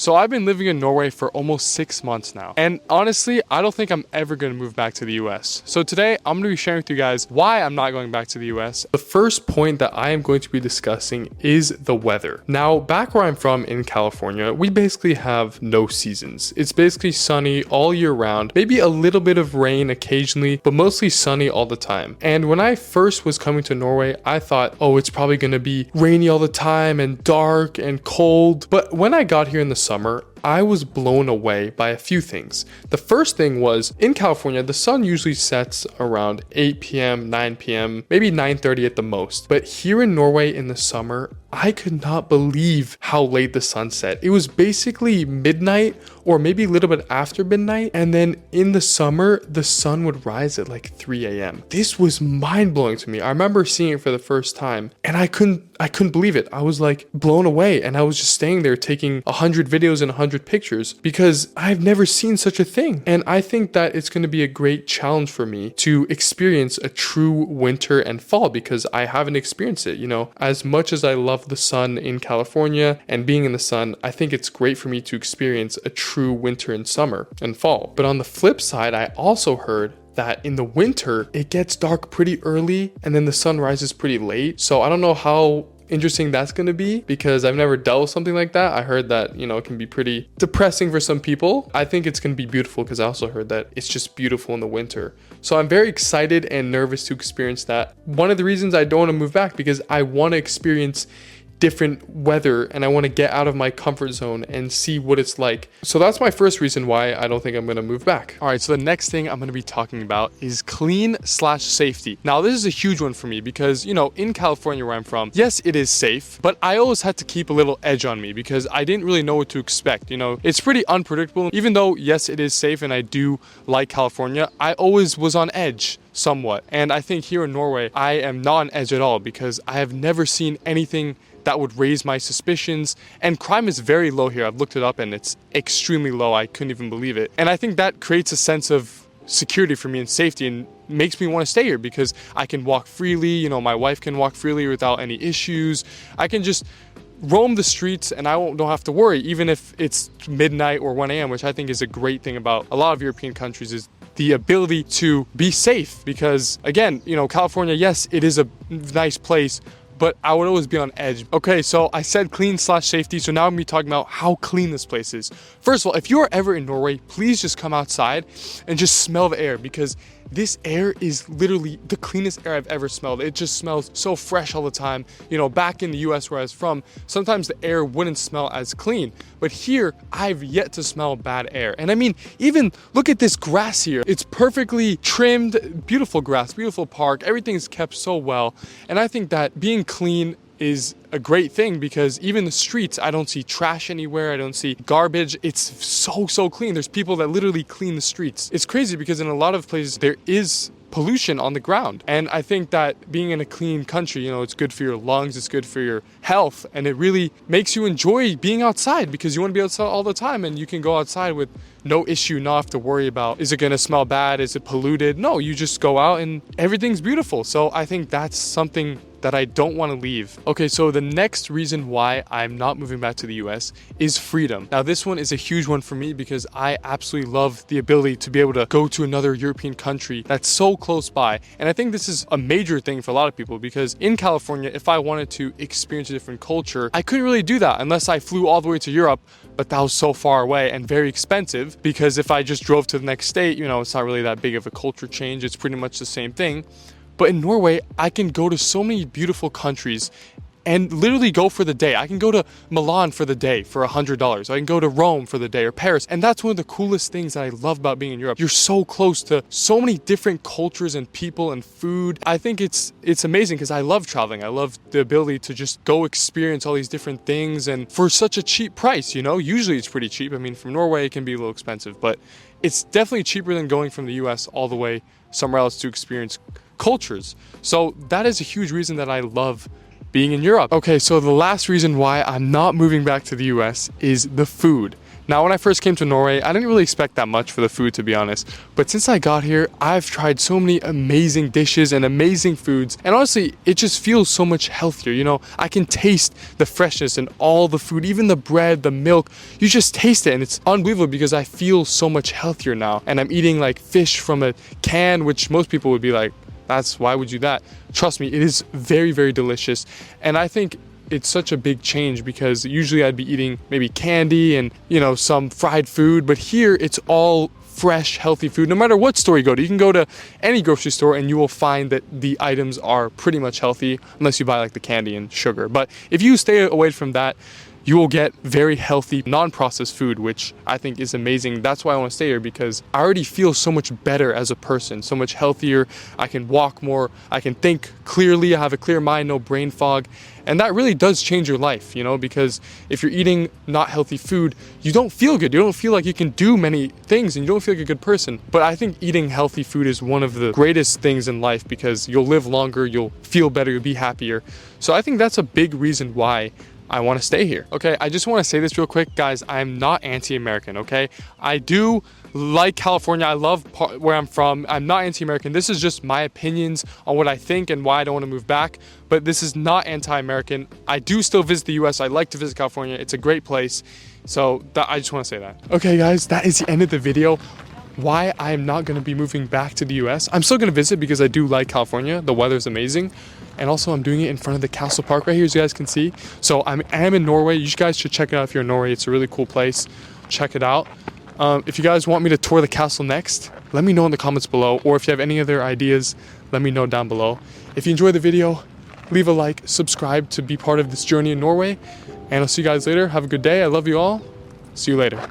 So I've been living in Norway for almost 6 months now. And honestly, I don't think I'm ever going to move back to the US. So today I'm going to be sharing with you guys why I'm not going back to the US. The first point that I am going to be discussing is the weather. Now, back where I'm from in California, we basically have no seasons. It's basically sunny all year round, maybe a little bit of rain occasionally, but mostly sunny all the time. And when I first was coming to Norway, I thought, oh, it's probably going to be rainy all the time and dark and cold. But when I got here in the summer, I was blown away by a few things. The first thing was, in California, the sun usually sets around 8 p.m., 9 p.m., maybe 9:30 at the most. But here in Norway in the summer, I could not believe how late the sun set. It was basically midnight or maybe a little bit after midnight. And then in the summer, the sun would rise at like 3 a.m. This was mind-blowing to me. I remember seeing it for the first time and I couldn't believe it. I was like blown away, and I was just staying there taking 100 videos and 100 pictures because I've never seen such a thing. And I think that it's going to be a great challenge for me to experience a true winter and fall because I haven't experienced it. You know, as much as I love the sun in California and being in the sun, I think it's great for me to experience a true winter and summer and fall. But on the flip side, I also heard that in the winter, it gets dark pretty early and then the sun rises pretty late. So I don't know how interesting that's going to be because I've never dealt with something like that. I heard that, you know, it can be pretty depressing for some people. I think it's going to be beautiful because I also heard that it's just beautiful in the winter. So I'm very excited and nervous to experience that. One of the reasons I don't want to move back because I want to experience different weather and I want to get out of my comfort zone and see what it's like. So that's my first reason why I don't think I'm going to move back. All right, so the next thing I'm going to be talking about is clean/safety. Now, this is a huge one for me because, you know, in California where I'm from, yes, it is safe, but I always had to keep a little edge on me because I didn't really know what to expect. You know, it's pretty unpredictable. Even though, yes, it is safe and I do like California, I always was on edge somewhat. And I think here in Norway, I am not on edge at all because I have never seen anything that would raise my suspicions, and crime is very low here. I've looked it up and it's extremely low. I couldn't even believe it. And I think that creates a sense of security for me and safety and makes me want to stay here because I can walk freely. You know, my wife can walk freely without any issues. I can just roam the streets and I don't have to worry, even if it's midnight or 1 a.m., which I think is a great thing about a lot of European countries, is the ability to be safe. Because again, you know, California, yes, it is a nice place, but I would always be on edge. Okay, so I said clean/safety, so now I'm gonna be talking about how clean this place is. First of all, if you're ever in Norway, please just come outside and just smell the air because this air is literally the cleanest air I've ever smelled. It just smells so fresh all the time. You know, back in the US where I was from, sometimes the air wouldn't smell as clean. But here, I've yet to smell bad air. And I mean, even look at this grass here. It's perfectly trimmed, beautiful grass, beautiful park. Everything's kept so well. And I think that being clean is a great thing because even the streets, I don't see trash anywhere. I don't see garbage. It's so clean. There's people that literally clean the streets. It's crazy because in a lot of places there is pollution on the ground. And I think that being in a clean country, you know, it's good for your lungs, it's good for your health, and it really makes you enjoy being outside because you want to be outside all the time and you can go outside with no issue, not have to worry about, is it going to smell bad? Is it polluted? No, you just go out and everything's beautiful. So I think that's something that I don't want to leave. Okay, so the next reason why I'm not moving back to the US is freedom. Now, this one is a huge one for me because I absolutely love the ability to be able to go to another European country that's so close by. And I think this is a major thing for a lot of people because in California, if I wanted to experience a different culture, I couldn't really do that unless I flew all the way to Europe, but that was so far away and very expensive because if I just drove to the next state, you know, it's not really that big of a culture change. It's pretty much the same thing. But in Norway, I can go to so many beautiful countries and literally go for the day. I can go to Milan for the day for $100. I can go to Rome for the day or Paris. And that's one of the coolest things that I love about being in Europe. You're so close to so many different cultures and people and food. I think it's amazing because I love traveling. I love the ability to just go experience all these different things and for such a cheap price, you know? Usually it's pretty cheap. I mean, from Norway, it can be a little expensive, but it's definitely cheaper than going from the US all the way somewhere else to experience cultures. So that is a huge reason that I love being in Europe. Okay, so the last reason why I'm not moving back to the US is the food. Now, when I first came to Norway, I didn't really expect that much for the food, to be honest. But since I got here, I've tried so many amazing dishes and amazing foods. And honestly, it just feels so much healthier. You know, I can taste the freshness in all the food, even the bread, the milk. You just taste it and it's unbelievable because I feel so much healthier now. And I'm eating like fish from a can, which most people would be like, why would you do that? Trust me, it is very, very delicious. And I think it's such a big change because usually I'd be eating maybe candy and, you know, some fried food, but here it's all fresh, healthy food. No matter what store you go to, you can go to any grocery store and you will find that the items are pretty much healthy, unless you buy like the candy and sugar. But if you stay away from that, you will get very healthy, non-processed food, which I think is amazing. That's why I want to stay here, because I already feel so much better as a person, so much healthier. I can walk more, I can think clearly, I have a clear mind, no brain fog. And that really does change your life, you know, because if you're eating not healthy food, you don't feel good. You don't feel like you can do many things and you don't feel like a good person. But I think eating healthy food is one of the greatest things in life because you'll live longer, you'll feel better, you'll be happier. So I think that's a big reason why I want to stay here. Okay, I just want to say this real quick, guys. I'm not anti-American, okay? I do like California. I love where I'm from. I'm not anti-American. This is just my opinions on what I think and why I don't want to move back. But this is not anti-American. I do still visit the US. I like to visit California. It's a great place. So I just want to say that. Okay, guys, that is the end of the video. Why I am not going to be moving back to the US. I'm still going to visit because I do like California. The weather is amazing. And also I'm doing it in front of the Castle Park right here, as you guys can see. So I am in Norway. You guys should check it out if you're in Norway. It's a really cool place. Check it out. If you guys want me to tour the castle next, let me know in the comments below. Or if you have any other ideas, let me know down below. If you enjoyed the video, leave a like, subscribe to be part of this journey in Norway. And I'll see you guys later. Have a good day. I love you all. See you later.